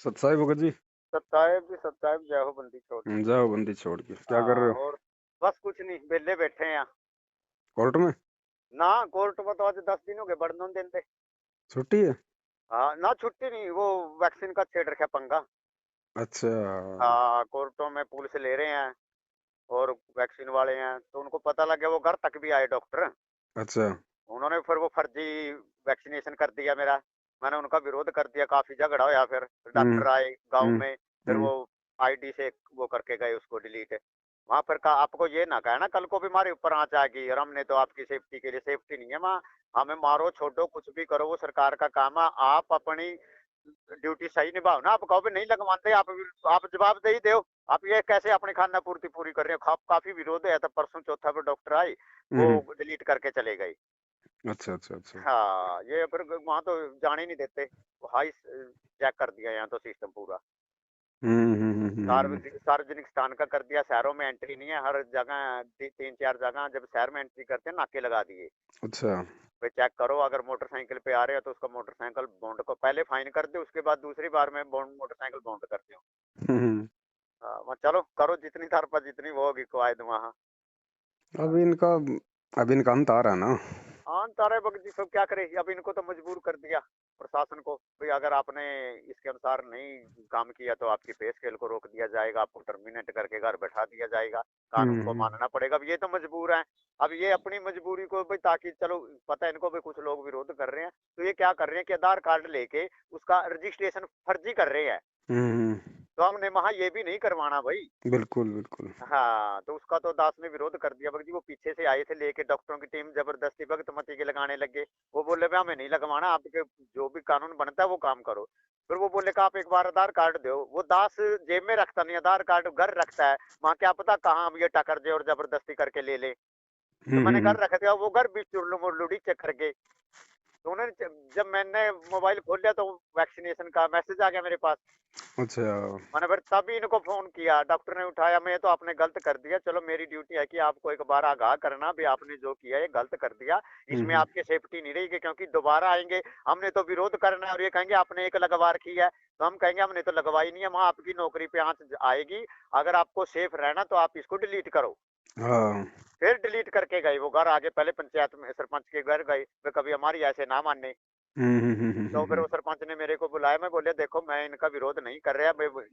सत्साई भगत जी। सत्ताएब जी सत्ताएब, जय हो बंदी छोड़। जाओ बंदी छोड़ के, क्या कर रहे हो? और बस कुछ नहीं, बेले बैठे हैं। कोर्ट में? ना कोर्ट में तो आज 10 दिन हो गए, बढ़ने दिन थे। छुट्टी है? हाँ ना, छुट्टी नहीं, वो वैक्सीन का छेड़ रखा पंगा। अच्छा। हाँ, कोर्टों में पुलिस ले रहे हैं और वैक्सीन वाले हैं, तो उनको पता लग गया, वो घर तक भी आए डॉक्टर। अच्छा। उन्होंने फिर वो फर्जी वैक्सीनेशन कर दिया मेरा। मैंने उनका विरोध कर दिया, काफी झगड़ा होया। फिर हम्म। डॉक्टर आए गांव हम्म। में, फिर हम्म। वो आईडी से वो करके गए उसको डिलीट। वहां पर कहा आपको ये ना कहना कल को भी हमारे ऊपर आंच आएगी, और हमने तो आपकी सेफ्टी के लिए, सेफ्टी नहीं है वहाँ। हमें मारो छोड़ो कुछ भी करो, वो सरकार का काम है। आप अपनी ड्यूटी सही निभाओ ना। आप कहो भी नहीं लगवाते, आप जवाब दे ही दो। आप ये कैसे अपनी खाना पूर्ति पूरी कर रहे हो? काफी विरोध है, तब परसों चौथा पे डॉक्टर आई, वो हम्म। डिलीट करके चले गए। अच्छा अच्छा अच्छा। हाँ, ये फिर वहां तो जाने ही नहीं देते। हाई चेक कर दिया यहाँ तो सिस्टम पूरा। सार्वजनिक स्थान का कर दिया, शहरों में एंट्री नहीं है। हर जगह 3-4 जगह जब शहर में एंट्री करते हैं, नाके लगा दिए। अच्छा। भाई चेक करो, अगर मोटरसाइकिल पे आ रहे हो तो उसका मोटरसाइकिल बॉन्ड को पहले फाइन कर दो, उसके बाद दूसरी बार में बॉन्ड मोटरसाइकिल बॉन्ड करते हो। हम्म। वहाँ चलो करो, जितनी तार पर जितनी वो होगी कवायद वहाँ। अब इनका अब इनका अंत आ रहा है ना। हाँ, तारे बग जी सब क्या करे, अब इनको तो मजबूर कर दिया प्रशासन को। भाई अगर आपने इसके अनुसार नहीं काम किया तो आपकी पे स्केल को रोक दिया जाएगा, आपको टर्मिनेट करके घर बैठा दिया जाएगा, कानून को हम्म। मानना पड़ेगा। अब ये तो मजबूर हैं। अब ये अपनी मजबूरी को भाई, ताकि चलो पता है इनको भी कुछ लोग विरोध कर रहे हैं, तो ये क्या कर रहे हैं कि आधार कार्ड लेके उसका रजिस्ट्रेशन फर्जी कर रहे हैं। हम्म। तो हमने वहां ये भी नहीं करवाना भाई। बिल्कुल बिल्कुल। हाँ, तो उसका तो दास ने विरोध कर दिया। भगत जी वो पीछे से आए थे लेके, डॉक्टरों की टीम जबरदस्ती भगत मती के लगाने लगे। वो बोले भाई हमें नहीं लगवाना, आपके जो भी कानून बनता है वो काम करो। फिर वो बोले कि आप एक बार आधार कार्ड दो। वो दास जेब में रखता नहीं, आधार कार्ड घर रखता है। वहां क्या पता कहाँ हम ये टकर दे और जबरदस्ती करके ले ले। तो मैंने हम्म। घर रख दिया, वो घर भी चुरलू मुरलुड़ी चेक करके। तो उन्होंने जब मैंने मोबाइल खोल लिया तो वैक्सीनेशन का मैसेज आ गया मेरे पास। अच्छा। मैंने फिर तभी इनको फोन किया, डॉक्टर ने उठाया। मैं तो आपने गलत कर दिया, चलो मेरी ड्यूटी है कि आपको एक बार आगाह करना भी आपने जो किया ये गलत कर दिया। इसमें हम्म। आपकी सेफ्टी नहीं रहेगी, क्योंकि दोबारा आएंगे, हमने तो विरोध करना है और ये कहेंगे आपने एक लगवा रखी है। तो हम कहेंगे हमने तो लगवाई नहीं है, वहां आपकी नौकरी पे आंच आएगी। अगर आपको सेफ रहना तो आप इसको डिलीट करो। हाँ। फिर डिलीट करके गए वो घर आगे, पहले पंचायत में सरपंच के घर गए, वे कभी हमारी ऐसे ना माने। तो फिर वो सरपंच ने मेरे को बुलाया। मैं बोले देखो मैं इनका विरोध नहीं कर रहा,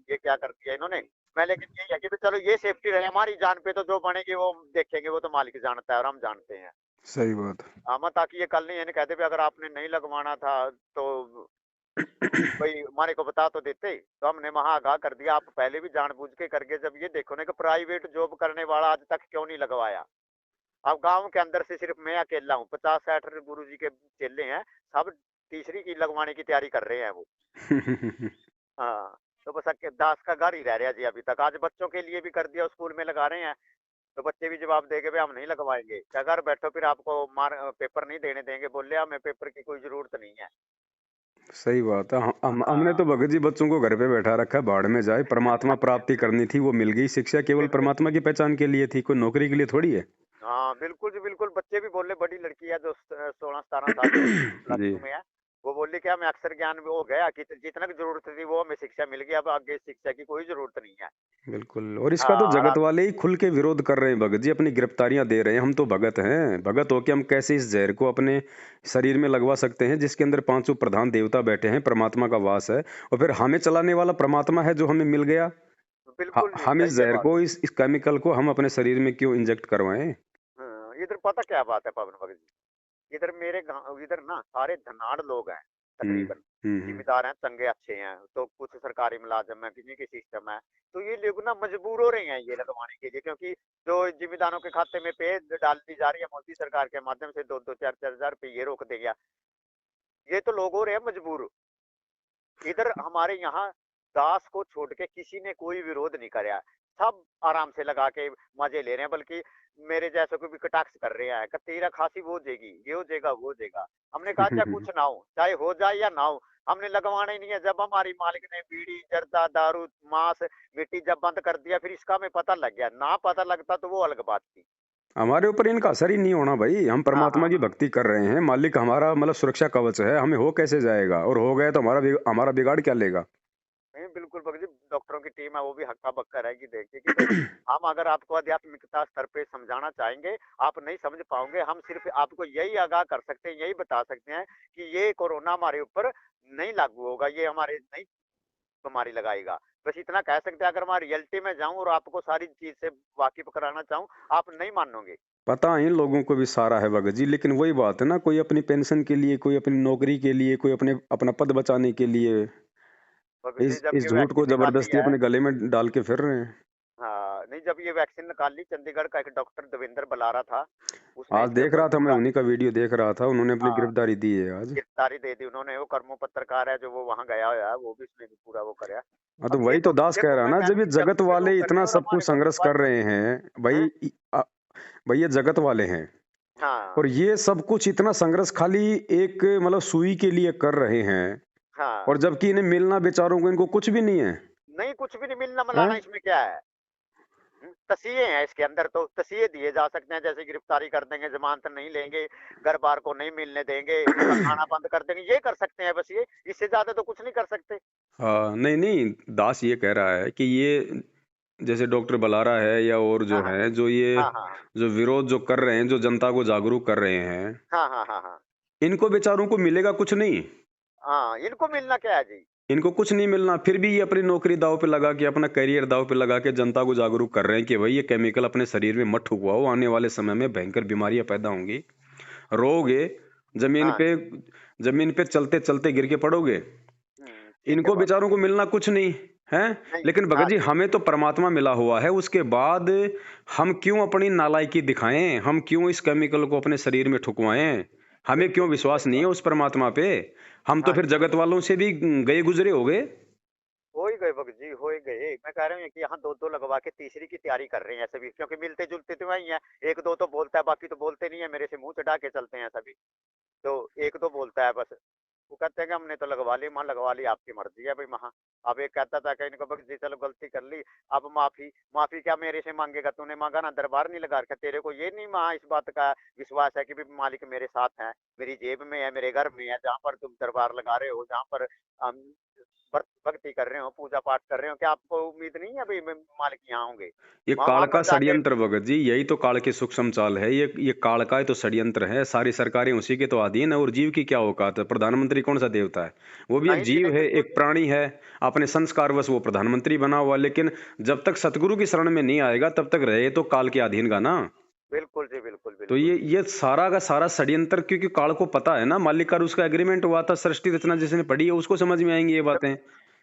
ये क्या कर दिया इन्होंने। मैं लेकिन यही है कि चलो ये सेफ्टी रहे हमारी जान पे, तो जो बनेगी वो देखेंगे, वो तो मालिक जानता है और हम जानते हैं। सही बात। ताकि ये कल नहीं इन्हें कहते भी अगर आपने नहीं लगवाना था तो भाई हमारे को बता तो देते। तो हमने वहां आगाह कर दिया, आप पहले भी जानबूझ के करके जब ये देखो ना कि प्राइवेट जॉब करने वाला आज तक क्यों नहीं लगवाया। अब गांव के अंदर से सिर्फ मैं अकेला हूँ, 50-60 गुरु जी के चेले हैं, सब तीसरी की लगवाने की तैयारी कर रहे हैं वो। हाँ, तो बस दास का घर ही रह रहा जी अभी तक। आज बच्चों के लिए भी कर दिया, स्कूल में लगा रहे हैं। तो बच्चे भी जवाब देंगे भाई हम नहीं लगवाएंगे, क्या घर बैठो फिर आपको मार पेपर नहीं देने देंगे। बोले हमें पेपर की कोई जरूरत नहीं है। सही बात है। हमने तो हाँ, भगत जी बच्चों को घर पे बैठा रखा है, भाड़ में जाए। परमात्मा प्राप्ति करनी थी, वो मिल गई। शिक्षा केवल बिल्कुल। परमात्मा की पहचान के लिए थी, कोई नौकरी के लिए थोड़ी है। हाँ बिल्कुल जी बिल्कुल। बच्चे भी बोले, बड़ी लड़की है जो 16-17 साल की प्लस जी। 2 में है। वो बोली क्या हमें अक्षर ज्ञान भी हो गया कि जितना की जरूरत थी वो हमें शिक्षा मिल गई, अब आगे शिक्षा की कोई जरूरत नहीं है। बिल्कुल। और इसका तो हाँ, और जगत वाले ही खुल के विरोध कर रहे हैं भगत जी, अपनी गिरफ्तारियां दे रहे हैं। हम तो भगत हैं, भगत होके हम कैसे इस जहर को अपने शरीर में लगवा सकते हैं जिसके अंदर पांचों प्रधान देवता बैठे हैं, परमात्मा का वास है। और फिर हमें चलाने वाला परमात्मा है जो हमें मिल गया। बिल्कुल जी हम इस सही है जहर बात। को, इस केमिकल को हम अपने शरीर में क्यों इंजेक्ट करवाएं? हाँ, इधर पता क्या बात है पवन भगत जी, इधर मेरे गांव इधर ना सारे धनाढ़ लोग हैं हम्म। तकरीबन। हम्म। जिम्मेदार हैं, चंगे अच्छे हैं, तो कुछ सरकारी मुलाजिम है, किसी की सिस्टम है। तो ये लोग ना मजबूर हो रहे हैं ये लगवाने के लिए, क्योंकि जो जिम्मेदारों के खाते में पे डाल दी जा रही है मोदी सरकार के माध्यम से, 2-2 4-4 हजार रुपये ये रोक देगा। ये तो लोग हो रहे हैं मजबूर। इधर हमारे यहाँ दास को छोड़ के किसी ने कोई विरोध नहीं कराया। सब आराम से लगा के मजे ले रहे हैं, बल्कि मेरे जैसे को भी कटाक्ष कर रहे हैं कि तेरा खांसी वो हो जाएगी, ये हो जाएगा, वो हो जाएगा। हमने कहा चाहे कुछ ना हो, चाहे हो जाए या ना हो, हमने लगवाना ही नहीं है। जब हमारी मालिक ने बीड़ी जर्दा दारू मांस मिट्टी जब बंद कर दिया, फिर इसका हमें पता लग गया। ना पता लगता तो वो अलग बात थी। हमारे ऊपर इनका असर ही नहीं होना भाई। हम हाँ हाँ परमात्मा की हाँ। भक्ति कर रहे हैं, मालिक हमारा मतलब सुरक्षा कवच है, हमें हो कैसे जाएगा? और हो गया तो हमारा हमारा बिगाड़ क्या लेगा? नहीं, बिल्कुल भगत जी, डॉक्टरों की टीम है वो भी हक्का-बक्का रहेगी देखिए कि तो हम अगर आपको आध्यात्मिकता स्तर पे समझाना चाहेंगे, आप नहीं समझ पाओगे। हम सिर्फ़ आपको यही आगाह कर सकते हैं, यही बता सकते हैं कि ये कोरोना हमारे ऊपर नहीं लागू होगा, ये हमारे नहीं बीमारी लगाएगा। बस इतना कह सकते हैं, अगर मैं रियलिटी में जाऊँ और आपको सारी चीज़ से वाकिफ़ कराना चाहूँ, आप नहीं मानोगे। पता है इन लोगों को भी सारा है भगत जी, लेकिन वही बात है ना, कोई अपनी पेंशन के लिए, कोई अपनी नौकरी के लिए, कोई अपने अपना पद बचाने के लिए भगत जी, जब इस ये झूठ को वैक्सीन निकाली जबरदस्ती है, अपने गले में डाल के फिर रहे हैं। हाँ, नहीं, जब ये वैक्सीन निकाली, चंडीगढ़ का एक डॉक्टर देवेंद्र बलारा था, उसने आज इसके देख ऊपर रहा था मैं, पूरा, उन्हीं का वीडियो देख रहा था, उन्होंने अपनी हाँ, गिरफ्तारी दी है आज। गिरफ्तारी दे दी उन्होंने। वो कर्मो पत्रकार है जो वो वहाँ गया हुआ है, वो भी उसने भी पूरा वो करा। हाँ, तो अब ये वही तो तो दास कह देखो, रहा मैं ना, कह रहा जब हूँ ये कि जगत जगत के वाले लोग कर रहे इतना हैं और सब कुछ हमारे को संघर्ष विश्वास कर नहीं रहे है। हैं भाई, हैं? भाई ये जगत वाले हैं, हाँ, और ये सब कुछ इतना संघर्ष खाली एक मतलब सुई के लिए कर रहे हैं, हाँ। और जबकि इन्हें मिलना बेचारों को इनको कुछ भी नहीं है। नहीं, कुछ भी नहीं मिलना हैं? मिलाना इसमें क्या है? तसीहे हैं इसके अंदर, तो तसीहे दिए जा सकते हैं, जैसे गिरफ्तारी कर देंगे, जमानत नहीं लेंगे, घर-बार को नहीं मिलने देंगे, उनका खाना बंद कर देंगे, ये कर सकते हैं बस ये, इससे ज़्यादा तो कुछ नहीं कर सकते। हाँ, नहीं नहीं, दास ये कह रहा है कि ये जैसे डॉक्टर बलारा है या और हाँ, जो हाँ। है, जो ये हाँ, हाँ। जो विरोध जो कर रहे हैं, जो जनता को जागरूक कर रहे हैं, हाँ, हाँ, हाँ, हाँ। इनको बेचारों को मिलेगा कुछ नहीं। हाँ, इनको मिलना क्या है जी? इनको कुछ नहीं मिलना, फिर भी ये अपनी नौकरी दांव पे लगा के, अपना करियर दांव पे लगा के जनता को जागरूक कर रहे हैं कि भाई ये केमिकल अपने शरीर में मत ठुकवाओ, आने वाले समय में भयंकर बीमारियां पैदा होंगी, रोगे, जमीन हाँ पे जी। जमीन पे चलते चलते गिर के पड़ोगे। ठीक है इनको बात। बेचारों को मिलना कुछ नहीं है। नहीं, लेकिन भगत हाँ जी, जी। हमें तो परमात्मा मिला हुआ है, उसके बाद हम क्यों अपनी नालायकी दिखाएं, हम क्यों इस केमिकल को अपने शरीर में ठुकवाएं, हमें क्यों बिल्कुल जी, विश्वास सही नहीं है बात। उस परमात्मा पे। हम तो हाँ फिर जी, हाँ जगत जी। वालों से भी गए गुजरे हो गए। हो ही गए भगत जी, हो ही गए। मैं कह रहा हूँ कि यहाँ 2-2 लगवा के तीसरी की तैयारी कर रहे हैं सभी, क्योंकि मिलते-जुलते तो वही हैं। 1-2 तो बोलता है, बाकी तो बोलते नहीं है, मेरे से मुँह चढ़ा के चलते हैं सभी। तो 1-2 बोलता है बस। वो कहते हैं कि हमने तो लगवा ली, माँ लगवा ली, आपकी मर्ज़ी है भई महाँ। अब एक कहता था कि इनको भगत जी चलो गलती कर ली, अब माफ़ी, माफ़ी क्या मेरे से माँगेगा? तूने माँगा ना, दरबार नहीं लगा रखा, तेरे को ये नहीं माँ इस बात का विश्वास है कि भई मालिक मेरे साथ है, मेरी जेब में है, मेरे घर में है, जहाँ पर तुम दरबार लगा रहे हो, जहाँ पर अम, भक्ति कर रहे हो, पूजा-पाठ कर रहे हो, क्या आपको उम्मीद नहीं है भई मालिक यहाँ होंगे? ये काल वहाँ का पर जाके, षड्यंत्र भगत जी, यही तो काल की सूक्ष्म चाल है, ये काल का ही तो षड्यंत्र है। सारी सरकारें उसी के तो अधीन है, और जीव की क्या औकात है? प्रधानमंत्री कौन सा देवता है? वो भी एक नहीं जी, जीव नहीं, है, बिल्कुल एक भी नहीं। प्राणी है, अपने संस्कारवश वो प्रधानमंत्री बना हुआ, लेकिन जब तक सतगुरु की शरण में नहीं आएगा तब तक रहे तो काल के अधीन का ना। बिल्कुल जी, बिल्कुल, तो बिल्कुल। ये सारा का सारा षड्यंत्र, क्योंकि काल को पता है ना, मालिक का उसका एग्रीमेंट हुआ था, सृष्टि रचना जिसने पढ़ी है उसको समझ में आएंगी ये बातें।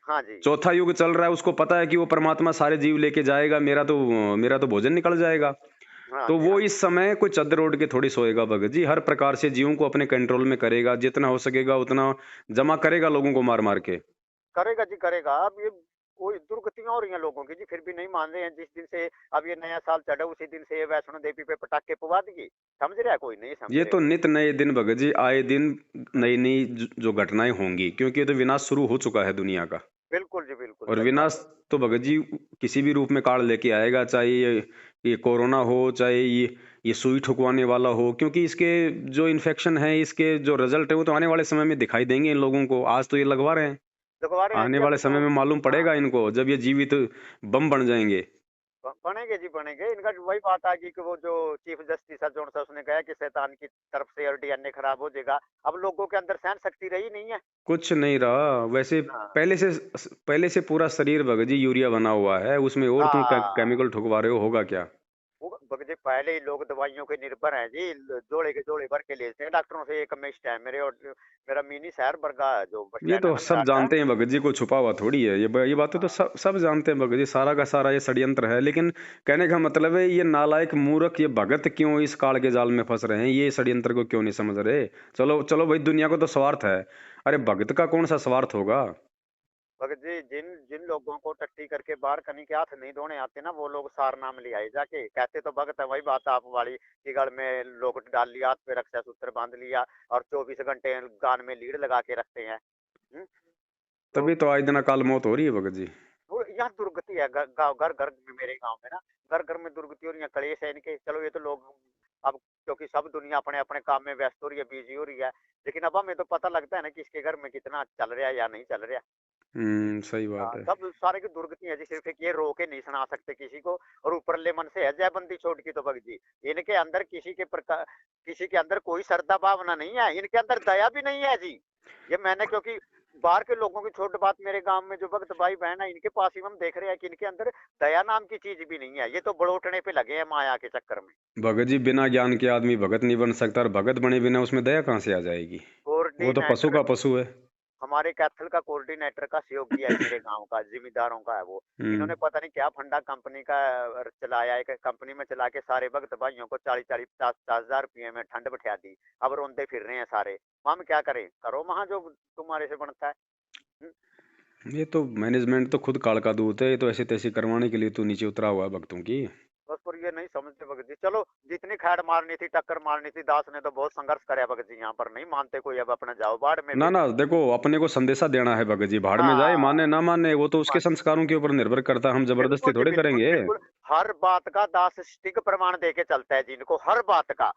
हाँ जी। चौथा युग चल रहा है, उसको पता है कि वो परमात्मा सारे जीव लेके जाएगा, मेरा तो भोजन निकल जाएगा। हाँ तो जी, वो हाँ जी। इस समय कोई चद्दर ओढ़ के थोड़ी सोएगा भगत जी, हर प्रकार से जीवों को अपने कंट्रोल में करेगा, जितना हो सकेगा उतना जमा करेगा लोगों को मार मार के। करेगा जी, करेगा। अब ये वही दुर्गतियाँ हो रही हैं लोगों की जी, फिर भी नहीं मान रहे हैं। जिस दिन से अब ये नया साल चढ़ा, उसी दिन से ये वैष्णो देवी पे पटाखे पवा दिए। समझ रहा है कोई? नहीं समझ ये रहे तो कोई। नित नए दिन भगत जी, आए दिन नई नई जो घटनाएं होंगी, क्योंकि ये तो विनाश शुरू हो चुका है दुनिया का। बिल्कुल जी, बिल्कुल, और सही बात विनाश है। तो भगत जी किसी भी रूप में काल लेके आएगा, चाहे ये कोरोना हो, चाहे ये सुई ठुकवाने वाला हो, क्योंकि इसके जो इन्फेक्शन है, इसके जो रिजल्ट है, वो तो आने वाले समय में दिखाई देंगे इन लोगों को। आज तो ये लगवा रहे हैं, लगवा रहे हैं आने जी, वाले अब तो। समय में मालूम हाँ। पड़ेगा इनको, जब ये जीवित बम बन जाएंगे। बनेंगे जी, बनेंगे। इनका जो वही बात आ गई कि वो जो चीफ जस्टिस है जौन सा, उसने कहा कि शैतान की तरफ से और डीएनए खराब हो जाएगा। अब लोगों के अंदर सहन शक्ति रही नहीं है। कुछ नहीं रहा वैसे। हाँ। पहले से पूरा शरीर भगत जी यूरिया बना हुआ है, उसमें और तुम हाँ। केमिकल ठुकवा रहे हो, होगा क्या? वो बगजे पहले ही लोग दवाइयों के निर्भर हैं जी, जोड़े के जोड़े भर के लेते हैं डॉक्टरों से। एक मिस्ट है मेरे, और मेरा मिनी शहर बरगा जो बस ये स्टैंड है तो ना सब मराठा। जानते हैं भगत जी, को छुपा हुआ थोड़ी है, ये बातें तो हाँ। सब जानते हैं भगत जी, सारा का सारा ये षड्यंत्र है। लेकिन कहने का मतलब है, ये नालायक मूर्ख ये भगत क्यों इस काल के जाल में फंस रहे हैं, ये षड्यंत्र को क्यों नहीं समझ रहे? चलो चलो भाई, दुनिया को तो स्वार्थ है, अरे भगत का कौन सा स्वार्थ होगा? भगत जी, जिन जिन लोगों को टट्टी करके बाहर कहीं के हाथ नहीं धोने आते ना, वो लोग सार नाम ले आए जाके, कहते तो भगत है। वही बात आप वाली कि गल में लोग डाल लिया, हाथ पे रक्षा सूत्र बांध लिया, और 24 घंटे कान में लीड लगा के रखते हैं। हम्म? तो तभी तो आज दिन अकाल मौत हो रही है भगत जी। वो यहाँ दुर्गति है, गाँव घर घर में, मेरे गांव में ना घर घर में दुर्गति हो रही है, कलेश है इनके। चलो ये तो लोग अब, क्योंकि सब दुनिया अपने अपने काम में व्यस्त हो रही है, बिजी हो रही है, लेकिन अब हमें तो पता लगता है ना कि इसके घर में कितना चल रहा है या नहीं चल रहा। सही बात है। सब सारे की दुर्गति है जी, सिर्फ एक ये रो के नहीं सुना सकते किसी को, और ऊपरले मन से है जय बंदी छोड़ की तो भगत जी, इनके अंदर किसी के अंदर कोई श्रद्धा भावना नहीं है, इनके अंदर दया भी नहीं है जी। ये मैंने क्योंकि बाहर के लोगों की छोटी बात, मेरे गांव में जो भक्त भाई बहन है इनके पास ही हम देख रहे हैं कि इनके अंदर दया नाम की चीज भी नहीं है, ये तो बड़ोटने पे लगे हैं माया के चक्कर में। भगत जी बिना ज्ञान के आदमी भगत नहीं बन सकता, और भगत बने बिना उसमें दया कहाँ से आ जाएगी? वो तो पशु कोऑर्डिनेटर का पशु है। हमारे कैथल का कोऑर्डिनेटर का सहयोगी है मेरे गांव का, जिम्मेदारों का है वो। हम्म। इन्होंने पता नहीं क्या फंडा कंपनी का चलाया, एक कंपनी में चला के सारे भक्त भाइयों को 40-40-50-50 हजार रुपये में ठंड बैठा दी। अब रोंदे फिर रहे हैं सारे, हम क्या करें, करो वहां जो तुम्हारे से बनता है। हम्म, ये तो मैनेजमेंट तो खुद काल का दूत है, ये तो ऐसे तैसे करवाने के लिए तो नीचे उतरा हुआ है भक्तों की। बस पर ये नहीं समझते भगत जी। चलो जितनी खैर मारनी थी, टक्कर मारनी थी, दास ने तो बहुत संघर्ष कराया भगत जी, यहाँ पर नहीं मानते कोई, अब अपना जाओ बाढ़ में ना फिर। ना, देखो अपने को संदेशा देना है भगत जी, भाड़ में जाए, हाँ, माने ना माने वो तो उसके संस्कारों के ऊपर निर्भर करता है, हम जबरदस्ती बिल्कुल जी, थोड़े बिल्कुल करेंगे। बिल्कुल। हर बात का दास स्टिक प्रमाण देके चलता है जी इनको, हर बात का।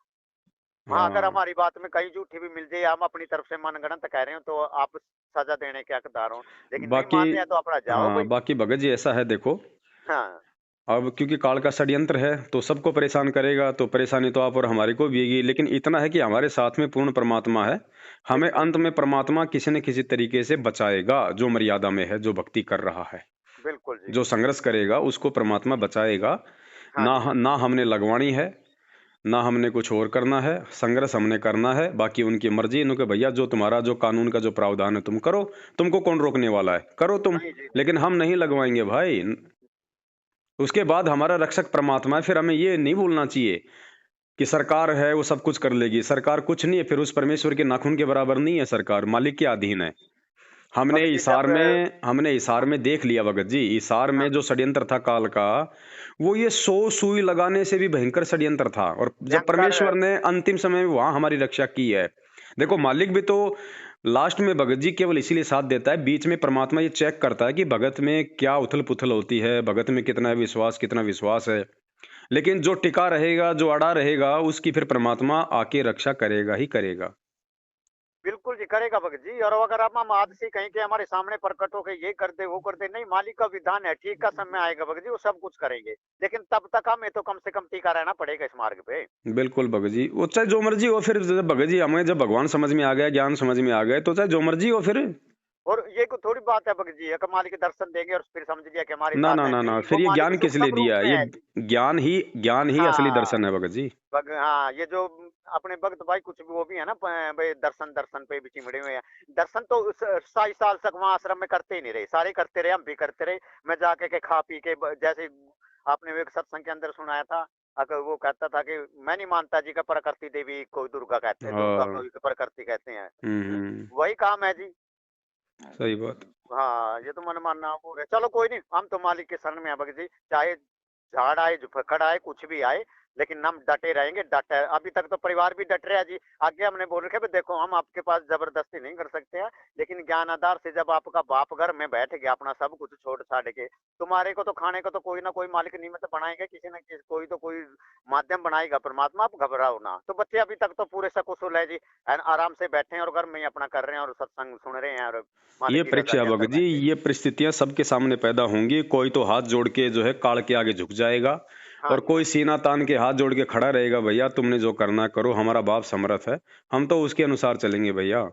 हाँ, अगर हाँ। हमारी बात में कहीं झूठी भी मिल जाए, हम अपनी तरफ से मनगढ़ंत कह रहे हो, तो आप सजा देने के हकदार हो। लेकिन नहीं बाकी, मान रहे हैं तो अपना जाओ हाँ भाई। बाकी भगत जी ऐसा है देखो, हाँ, अब क्योंकि काल का षड्यंत्र है तो सबको परेशान करेगा, तो परेशानी तो आप और हमारी को भी होगी, लेकिन इतना है कि हमारे साथ में पूर्ण परमात्मा है। हमें बिल्कुल अंत में परमात्मा किसी न किसी तरीके से बचाएगा, जो मर्यादा में है, जो भक्ति कर रहा है, बिल्कुल जी। जो संघर्ष करेगा उसको परमात्मा बचाएगा। हाँ जी, हाँ जी। ना हमने लगवानी है, ना हमने कुछ और करना है, संघर्ष हमने करना है, बाकी उनकी मर्जी। इनके भैया जो तुम्हारा जो कानून का जो प्रावधान है तुम करो, तुमको कौन रोकने वाला है, करो तुम, नहीं जी, नहीं। लेकिन हम नहीं लगवाएंगे भाई। उसके बाद हमारा रक्षक परमात्मा है। फिर हमें ये नहीं भूलना चाहिए कि सरकार है वो सब कुछ कर लेगी, सरकार कुछ नहीं है, फिर उस परमेश्वर के नाखून के बराबर नहीं है, सरकार मालिक के अधीन है। भगत जी जब हमने इसार में देख लिया भगत जी, इसार हाँ, में जो षड्यंत्र था काल का, वो ये 100 सुई लगाने से भी भयंकर षड्यंत्र था, और जब भयंकर परमेश्वर ने अंतिम समय में वहां हमारी रक्षा की है। देखो हम्म, मालिक भी तो लास्ट में भगत जी केवल इसीलिए साथ देता है, बीच में परमात्मा ये चेक करता है कि भगत में क्या उथल पुथल होती है, भगत में कितना विश्वास है। लेकिन जो टिका रहेगा, जो अड़ा रहेगा, उसकी फिर परमात्मा आके रक्षा करेगा ही करेगा। बिल्कुल जी करेगा भगत जी। और अगर हम आज से कहीं के हमारे सामने प्रकट होकर ये कर दे वो कर दे, नहीं, मालिक का विधान है, ठीक का समय आएगा भगत जी, वो सब कुछ करेंगे। लेकिन तब तक हमें तो कम से कम टीका रहना पड़ेगा इस मार्ग पे। बिल्कुल भगत जी, वो चाहे जो मर्जी हो, फिर जब भगत जी हमें जब भगवान समझ में आ गया, ज्ञान समझ में आ गए, तो चाहे जो मर्जी हो फिर। और ये कोई थोड़ी बात है भगत जी, एक मालिक दर्शन देंगे और फिर समझ लिया कि हमारे ना साथ ना है, ना ना, नहीं, वो फिर ये ज्ञान मालिक किस लिए सूक्ष्म रूप दिया है? में ये है जी। ज्ञान ही असली हाँ, दर्शन है भगत जी। हाँ, ये जो अपने भक्त भाई कुछ भी वो भी है ना, भाई दर्शन दर्शन पे भी चिमड़े हुए हैं। दर्शन तो 27 साल तक वहाँ आश्रम में करते ही नहीं रहे, सारे करते रहे, हम भी करते रहे। मैं जाके के खा पी के जैसे आपने एक सत्संग के अंदर सुनाया था, अगर वो कहता था कि मैं नहीं मानता जी का प्रकृति देवी को दुर्गा कहते हैं, दुर्गा हाँ। को प्रकृति कहते हैं। हम्म। वही काम है जी। सही बात। हाँ, ये तो मन मानना वो है। चलो कोई नहीं, हम तो मालिक के शरण में हैं भगत जी, चाहे झाड़ आए, झुखड़ आए, कुछ भी आए, लेकिन हम डटे रहेंगे, डटे। अभी तक तो परिवार भी डट रहा है जी। आगे हमने बोल रखे, देखो हम आपके पास जबरदस्ती नहीं कर सकते हैं, लेकिन ज्ञान आधार से जब आपका बाप घर में बैठ गया अपना सब कुछ छोड़ छाड़ के, तुम्हारे को तो खाने को तो कोई ना कोई मालिक निमित्त बनाएंगे, किसी न किसी कोई तो कोई माध्यम बनाएगा परमात्मा, आप घबराओ ना। तो बच्चे अभी तक तो पूरे सकुशल है जी, आराम से बैठे हैं और घर में ही अपना कर रहे हैं और सत्संग सुन रहे हैं और ये मालिक की रजा परीक्षा के अंदर भगत जी, बैठे। ये परिस्थितियां सबके सामने पैदा होंगी। कोई तो हाथ जोड़ के जो है काल के आगे झुक जाएगा, हाँ और जी, हाँ कोई जी। सीना तान के हाथ जोड़ के खड़ा रहेगा, भैया तुमने जो करना करो, हमारा बाप समर्थ है, हम तो उसके अनुसार चलेंगे भैया। तो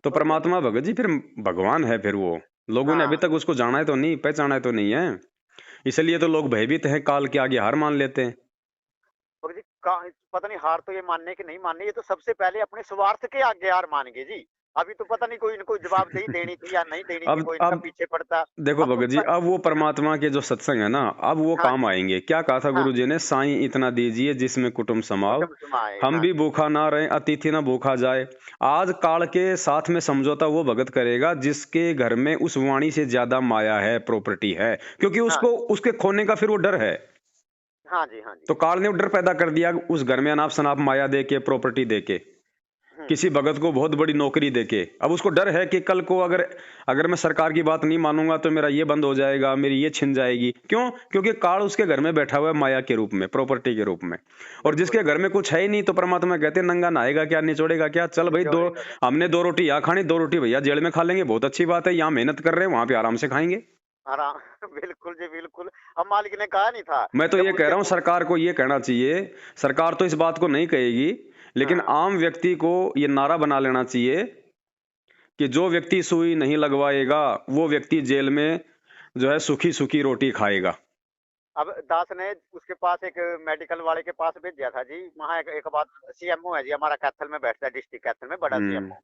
और वो परमात्मा भगत जी फिर भगवान है, फिर वो लोगों ने अभी हाँ, तक उसको जाना है तो नहीं, पहचाना है तो नहीं है, इसलिए तो लोग भयभीत हैं, काल के आगे हार मान लेते हैं। और जी का पता नहीं हार तो ये मानने की नहीं मानने, ये तो सबसे पहले अपने स्वार्थ के आगे हार मान गए जी। अभी तो पता नहीं कोई इनको जवाबदेही देनी थी या नहीं देनी थी, कोई इनका अब पीछे पड़ता। देखो अब तो भगत जी, अब वो परमात्मा के जो सत्संग है ना, अब वो हाँ काम जी, आएंगे। क्या कहा था हाँ, गुरु जी ने? साईं इतना दीजिए जिसमें कुटुंब समाओ, कुटुम्ब समाए, हम हाँ भी जी, भूखा ना रहे, अतिथि ना भूखा जाए। आज काल के साथ में समझौता वो भगत करेगा जिसके घर में उस वाणी से ज्यादा माया है, प्रॉपर्टी है, क्योंकि हाँ उसको जी, उसके खोने का फिर वो डर है। हाँ जी, हाँ जी, तो काल ने वो डर पैदा कर दिया उस घर में, अनाप शनाप माया दे के, प्रॉपर्टी दे के। किसी भगत को बहुत बड़ी नौकरी देके। अब उसको डर है कि कल को अगर अगर मैं सरकार की बात नहीं मानूंगा तो मेरा ये बंद हो जाएगा, मेरी ये छिन जाएगी। क्यों? क्योंकि काल उसके घर में बैठा हुआ है माया के रूप में, प्रॉपर्टी के रूप में। और बिल्कुल जिसके घर में कुछ है ही नहीं तो परमात्मा कहते हैं नंगा नहाएगा क्या, निचोड़ेगा क्या? चल भाई, दो निचोड़ेगा क्या? हमने 2 रोटी यहाँ खानी, 2 रोटी भैया जेल में खा लेंगे, बहुत अच्छी बात है। यहाँ मेहनत कर रहे हैं, वहां पे आराम से खाएंगे। आराम बिल्कुल जी, बिल्कुल। अब मालिक ने कहा नहीं था मैं तो जब ये कह उनके रहा हूँ, पु सरकार को ये कहना चाहिए। सरकार तो इस बात को नहीं कहेगी, लेकिन हाँ, आम व्यक्ति को ये नारा बना लेना चाहिए कि जो व्यक्ति सुई नहीं लगवाएगा वो व्यक्ति जेल में जो है सूखी सूखी रोटी खाएगा। अब दास ने उसके पास एक मेडिकल वाले के पास भेज दिया था जी। वहाँ एक एक बात, सीएमओ है जी हमारा, कैथल में बैठता है, डिस्ट्रिक्ट कैथल में, बड़ा हम्म। सीएमओ।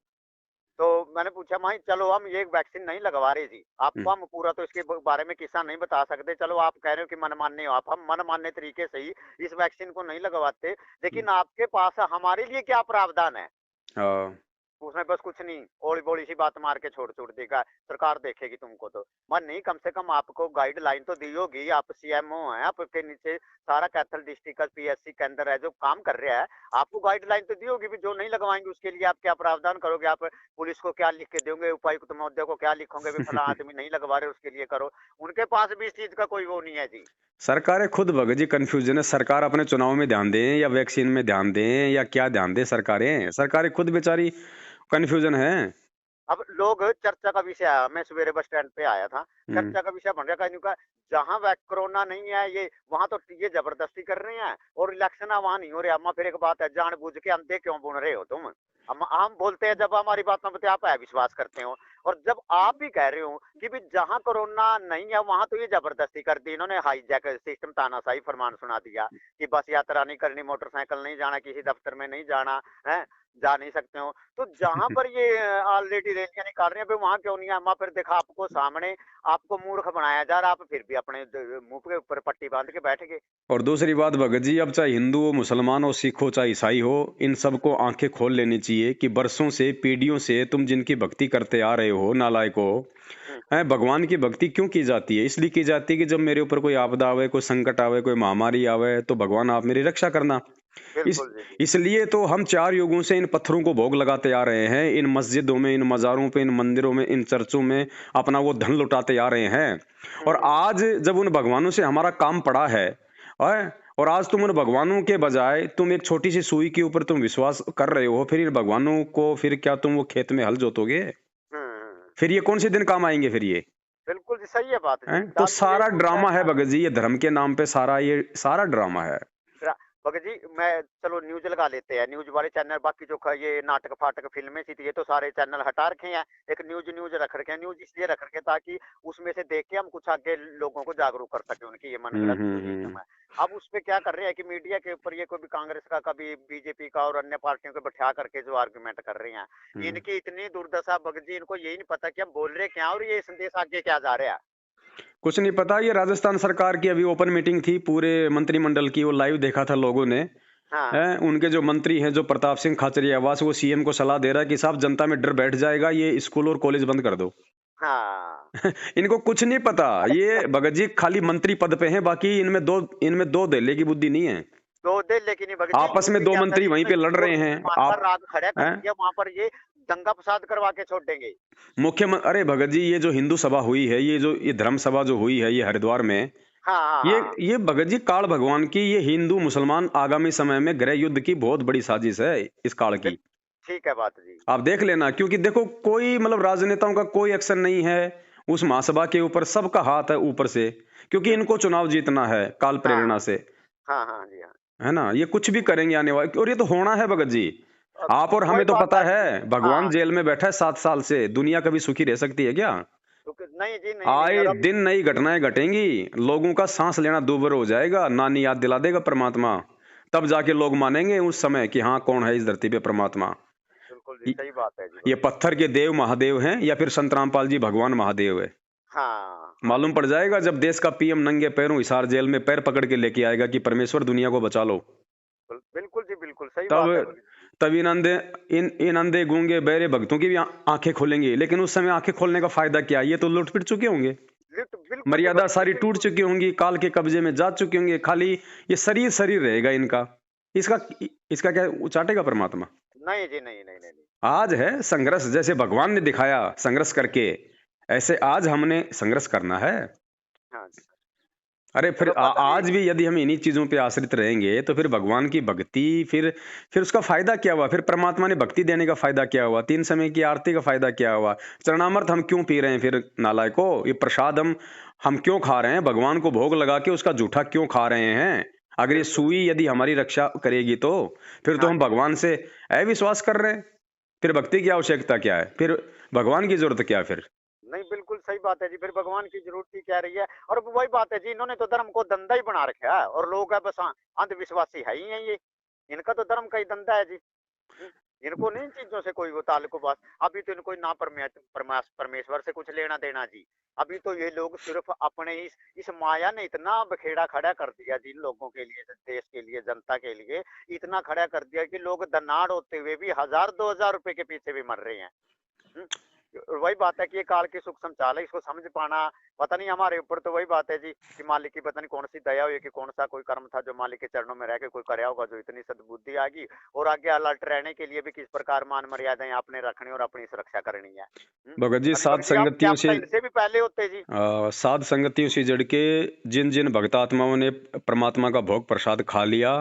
तो मैंने पूछा, भाई चलो हम ये वैक्सीन नहीं लगवा रहे जी, हम्म। आपको हम पूरा तो इसके बारे में किस्सा नहीं बता सकते, चलो आप कह रहे हो कि मनमाने हो आप, हम मनमाने तरीके से ही इस वैक्सीन को नहीं लगवाते, लेकिन आपके पास हमारे लिए क्या प्रावधान है? हाँ। उसमें बस कुछ नहीं, ओली बोली सी बात मार के छोड़ देगा, सरकार देखेगी तुमको तो। मन नहीं, कम से कम आपको गाइडलाइन तो दी होगी, आप सीएमओ हैं, आपके नीचे सारा कैथल डिस्ट्रिक्ट का पीएससी केंद्र है जो काम कर रहा है, आपको गाइडलाइन तो दी होगी भी जो नहीं लगवाएंगे उसके लिए आप क्या प्रावधान करोगे, आप पुलिस को क्या लिख के दोगे, उपायुक्त महोदय को क्या लिखोगे भी फला आदमी नहीं लगवा रहे उसके लिए करो। उनके पास भी इस चीज का कोई वो नहीं है जी। सरकारें खुद भगत जी कंफ्यूजन है। सरकार अपने चुनाव में ध्यान दें या वैक्सीन में ध्यान दें या क्या ध्यान दें, सरकारें सरकारें खुद बेचारी कंफ्यूजन है। अब लोग चर्चा का विषय आया, मैं सवेरे बस स्टैंड पे आया था, हम्म। चर्चा का विषय बन रहा है, जहां वैक कोरोना नहीं है ये वहां तो ये जबरदस्ती कर रहे हैं, और इलेक्शन वहां नहीं हो रहे। अम्मा फिर एक बात है, जानबूझ के अंधे क्यों बुन रहे हो तुम? हम बोलते हैं जब हमारी बातों पर आप विश्वास करते हो, और जब आप भी कह रहे हो कि भी जहां कोरोना नहीं है वहां तो ये जबरदस्ती कर दी इन्होंने, हाईजैक सिस्टम, तानाशाही फरमान सुना दिया कि बस यात्रा नहीं करनी, मोटरसाइकिल नहीं जाना, किसी दफ्तर में नहीं जाना है, जा नहीं सकते हो। तो जहां पर ये ऑलरेडी रैलियां निकाल रहे हैं वहां क्यों नहीं है? अम्मा फिर देखा आपको सामने, आपको मूर्ख बनाया जा रहा, आप फिर भी अपने मुंह के ऊपर पट्टी बांध के बैठ गए। और दूसरी बात भगत जी, अब चाहे हिंदू हो, मुसलमान हो, सिख हो, चाहे ईसाई हो, इन सबको आंखें खोल लेनी चाहिए कि बरसों से, पीढ़ियों से तुम जिनकी भक्ति करते आ रहे हो, नालायक हो, हम्म, हैं, भगवान की भक्ति क्यों की जाती है? इसलिए की जाती है कि जब मेरे ऊपर कोई आपदा आवे, कोई संकट आवे, कोई महामारी आवे तो भगवान आप मेरी रक्षा करना। इस बिल्कुल जी, जी। इसलिए तो हम 4 युगों से इन पत्थरों को भोग लगाते आ रहे हैं, इन मस्जिदों में, इन मज़ारों पे, इन मंदिरों में, इन चर्चों में अपना वो धन लुटाते आ रहे हैं। और हम्म, आज जब उन भगवानों से हमारा काम पड़ा है, और आज तुम उन भगवानों के बजाय तुम एक छोटी सी सुई के ऊपर तुम विश्वास कर रहे हो, फिर इन भगवानों को फिर क्या तुम वो खेत में हल जोतोगे? हम्म। फिर ये कौन से दिन काम आएंगे फिर ये? बिल्कुल जी, सही है बात हैं? जी, तो दास जी यही सारा पूछना ड्रामा है है। भगत जी, ये धर्म के नाम पे सारा ये सारा ड्रामा है। भगत जी, मैं चलो न्यूज लगा लेते हैं, न्यूज वाले चैनल, बाकी जो ये नाटक फाटक फिल्में थी ये तो सारे चैनल हटा रखे हैं, एक न्यूज न्यूज रख रखे हैं, न्यूज इसलिए रख रखे हैं ताकि उसमें से देख के हम कुछ आगे लोगों को जागरूक कर सके, उनकी ये मनगढ़ंत जो सिस्टम है। अब उस पे क्या कर रहे हैं कि मीडिया के ऊपर ये कभी कांग्रेस का, कभी बीजेपी का और अन्य पार्टियों को बैठा करके जो आर्गुमेंट कर रहे हैं, हम्म। इनकी इतनी दुर्दशा भगत जी, इनको यही नहीं पता कि हम बोल रहे क्या और ये संदेश आगे क्या जा रहा है। कुछ नहीं पता। ये राजस्थान सरकार की अभी ओपन मीटिंग थी पूरे मंत्रिमंडल की, वो लाइव देखा था लोगों ने। हाँ। हैं, उनके जो मंत्री हैं, जो प्रताप सिंह खाचरियावास, वो सीएम को सलाह दे रहा है कि साहब जनता में डर बैठ जाएगा, ये स्कूल और कॉलेज बंद कर दो। हाँ। इनको कुछ नहीं पता। ये भगत जी खाली मंत्री पद पे हैं, बाकी इनमें दो देले की बुद्धि नहीं है। तो दे, लेकिन ये भगत जी आपस में यूपी दो के अंदर मंत्री वहीं जितने पे लड़ हिंदू और रहे हैं। मुसलमान का आप राग खड़ा कर हैं दिया, वहां पर ये दंगा फसाद करवा के छोड़ देंगे। मुख्यमंत्री, अरे भगत जी ये जो हिंदू सभा हुई है, ये धर्म सभा जो हुई है ये हरिद्वार में, हाँ, हाँ, ये हाँ। ये भगत जी काल भगवान की, ये हिंदू मुसलमान आगामी समय में गृह युद्ध की बहुत बड़ी साजिश है इस काल बिल की। ठीक है बात जी। आप देख लेना, क्योंकि देखो कोई मतलब राजनेताओं का कोई एक्शन नहीं है उस महासभा के ऊपर, सबका हाथ है ऊपर से, क्योंकि हुँ, इनको चुनाव जीतना है काल हाँ, प्रेरणा से। हाँ, हाँ जी, हाँ। है ना? ये कुछ भी करेंगे आने वाले, और ये तो होना है भगत जी। अब आप और वही हमें तो बात पता आ गई। है, भगवान हाँ, जेल में बैठा है 7 साल से, दुनिया कभी सुखी रह सकती है क्या? तो नहीं जी, नहीं, नहीं, आए और अब दिन नई घटनाएं घटेंगी, लोगों का सांस लेना दूभर हो जाएगा, नानी याद दिला देगा परमात्मा, तब जाके लोग मानेंगे उस समय कि हाँ कौन है इस धरती पे परमात्मा। बिल्कुल जी, ये सही बात है जी ये भगत जी। पत्थर के देव महादेव हैं या फिर संत रामपाल जी भगवान महादेव है? हाँ, हाँ मालूम जी। पड़ जाएगा जब देश का पीएम नंगे पैरों हिसार जेल में पैर पकड़ के लेके आएगा कि परमेश्वर दुनिया को बचा लो। बिल्कुल जी, बिल्कुल सही तब बात है भगत जी। तब इन अंधे गूंगे बहरे भक्तों की भी आंखें खोलेंगी, लेकिन उस समय आंखें खोलने का फायदा क्या? ये तो लुट पिट चुके होंगे, बिल्कुल जी मर्यादा भगत जी, सारी टूट बिल्कुल। चुकी होंगी, काल के कब्जे में जा चुके होंगे, खाली ये शरीर शरीर रहेगा इनका। इसका इसका क्या चाटेगा परमात्मा? नहीं जी, नहीं, नहीं, नहीं, नहीं। आज है संघर्ष, जैसे भगवान ने दिखाया संघर्ष करके, ऐसे आज हमने संघर्ष करना है। हाँ जी। अरे फिर चलो पता नहीं। आज भी यदि हम इन्हीं चीजों पे आश्रित रहेंगे तो फिर भगवान की भक्ति, फिर उसका फायदा क्या हुआ? फिर परमात्मा ने भक्ति देने का फायदा क्या हुआ? 3 समय की आरती का फायदा क्या हुआ? चरणामृत हम क्यों पी रहे हैं फिर नालायको? ये प्रसाद हम क्यों खा रहे हैं? भगवान को भोग लगा के उसका जूठा क्यों खा रहे हैं? अगर ये बिल्कुल, सुई बिल्कुल। यदि हमारी रक्षा करेगी तो फिर तो हाँ हम जी, भगवान से अविश्वास कर रहे हैं। फिर भक्ति की आवश्यकता क्या है? फिर भगवान की जरूरत क्या है फिर? नहीं बिल्कुल सही बात है जी, फिर भगवान की ज़रूरत ही क्या रही है? और वही बात है जी, इन्होंने तो धर्म को धंधा ही बना रखा है और लोग है बस अंधविश्वासी है ही हैं ये। इनका तो धर्म का ही धंधा है जी। हुँ, इनको नहीं इन चीज़ों से कोई वो ताल्लुक बात। अभी तो इनको ना परमेश्वर से कुछ लेना-देना जी। अभी तो ये लोग सिर्फ़ अपने इस माया ने इतना बखेड़ा खड़ा कर दिया जी इन लोगों के लिए, देश के लिए, जनता के लिए, इतना खड़ा कर दिया कि लोग धनाढ़ होते हुए भी 1000 2000 रुपए के पीछे भी मर रहे हैं। हुँ, वही बात है कि ये काल की सुख संचाल है, इसको समझ पाना पता नहीं हमारे ऊपर तो वही बात है जी कि मालिक की पता नहीं कौन-सी दया हुई कि कौन-सा कोई कर्म था जो मालिक के चरणों में रह के कोई करया होगा जो इतनी सद्बुद्धि आ गई और आगे अलर्ट रहने के लिए भी किस प्रकार मान मर्यादाएँ आपने रखनी और अपनी सुरक्षा करनी है। भगत जी, अरे साध भगत जी आप क्या संगतियों पता से इनसे भी पहले होते जी। साध संगतियों से जड़ के जिन जिन भक्तात्माओं ने परमात्मा का भोग प्रसाद खा लिया,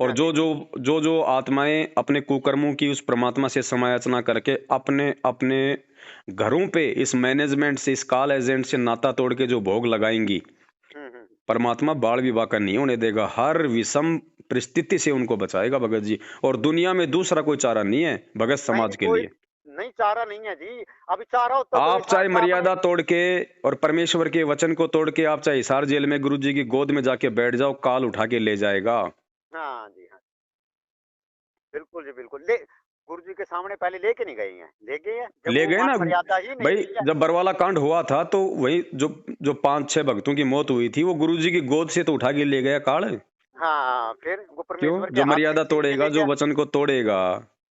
और हाँ जी, जो आत्माएं अपने कुकर्मों की उस परमात्मा से समायाचना करके अपने अपने घरों पे इस मैनेजमेंट से, इस काल एजेंट से नाता तोड़ के जो भोग लगाएंगी, हुँ, हुँ। परमात्मा बाल विवाह का नहीं होने देगा। हर विषम परिस्थिति से उनको बचाएगा भगत जी। और दुनिया में दूसरा कोई चारा नहीं है भगत नहीं, समाज के कोई लिए। नहीं चारा नहीं है जी। अभी चारा होता तो आप हिसार चाहे साहब ने मर्यादा तोड़ के और परमेश्वर के वचन को तोड़ के आप चाहे हिसार जेल में गुरु जी की गोद में जाके बैठ जाओ, काल उठा के ले जाएगा। हाँ जी, हाँ। बिल्कुल जी, बिल्कुल। गुरु जी के सामने पहले लेके नहीं गए हैं। ले गए हैं, जब ले वो गए मान ना मर्यादा ही नहीं भाई। रही है। जब बरवाला कांड हुआ था तो वही जो जो 5-6 भक्तों की मौत हुई थी, वो गुरु जी की गोद से तो उठा के ले गया काल। हाँ, फिर वो क्यों? परमेश्वर के जो हाथ से मर्यादा छीन के तोड़ेगा, ले जो गया। वचन को तोड़ेगा,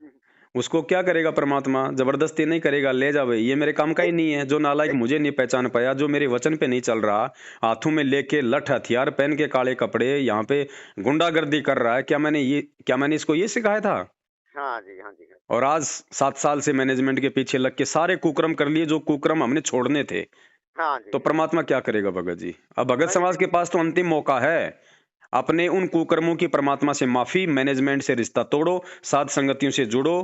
हुँ, उसको क्या करेगा परमात्मा? जबरदस्ती नहीं करेगा, ले जा भाई, ये मेरे काम का ले ही नहीं है। जो नालायक ले मुझे नहीं पहचान पाया, जो मेरे वचन पे नहीं चल रहा, हाथों में लेके लठ हथियार पहन के काले कपड़े यहाँ पे गुंडागर्दी कर रहा है, क्या मैंने इसको ये सिखाया था? हाँ जी, हाँ जी, हाँ। और आज 7 साल से मैनेजमेंट के पीछे लग के सारे कुकर्म कर लिए जो कुकर्म हमने छोड़ने थे। हाँ जी, तो परमात्मा क्या करेगा भगत जी? अब भगत नहीं समाज जी, के पास तो अंतिम मौका है। अपने उन कुकर्मों की परमात्मा से माफी, मैनेजमेंट से रिश्ता तोड़ो, साध संगतियों से जुड़ो,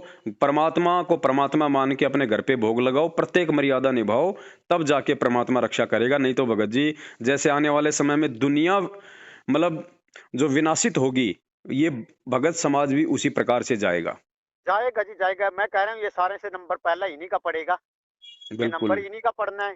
परमात्मा को परमात्मा मान के अपने घर पे भोग लगाओ, प्रत्येक मर्यादा निभाओ, तब जाके परमात्मा रक्षा करेगा। नहीं तो भगत जी, जैसे आने वाले समय में दुनिया मतलब जो विनाशित होगी, ये भगत समाज भी उसी प्रकार से जाएगा। जाएगा जी जाएगा। मैं कह रहा हूँ ये सारे से नंबर पहला इन्हीं का पड़ेगा। ये नंबर बिल्कुल। इन्हीं का पड़ना है,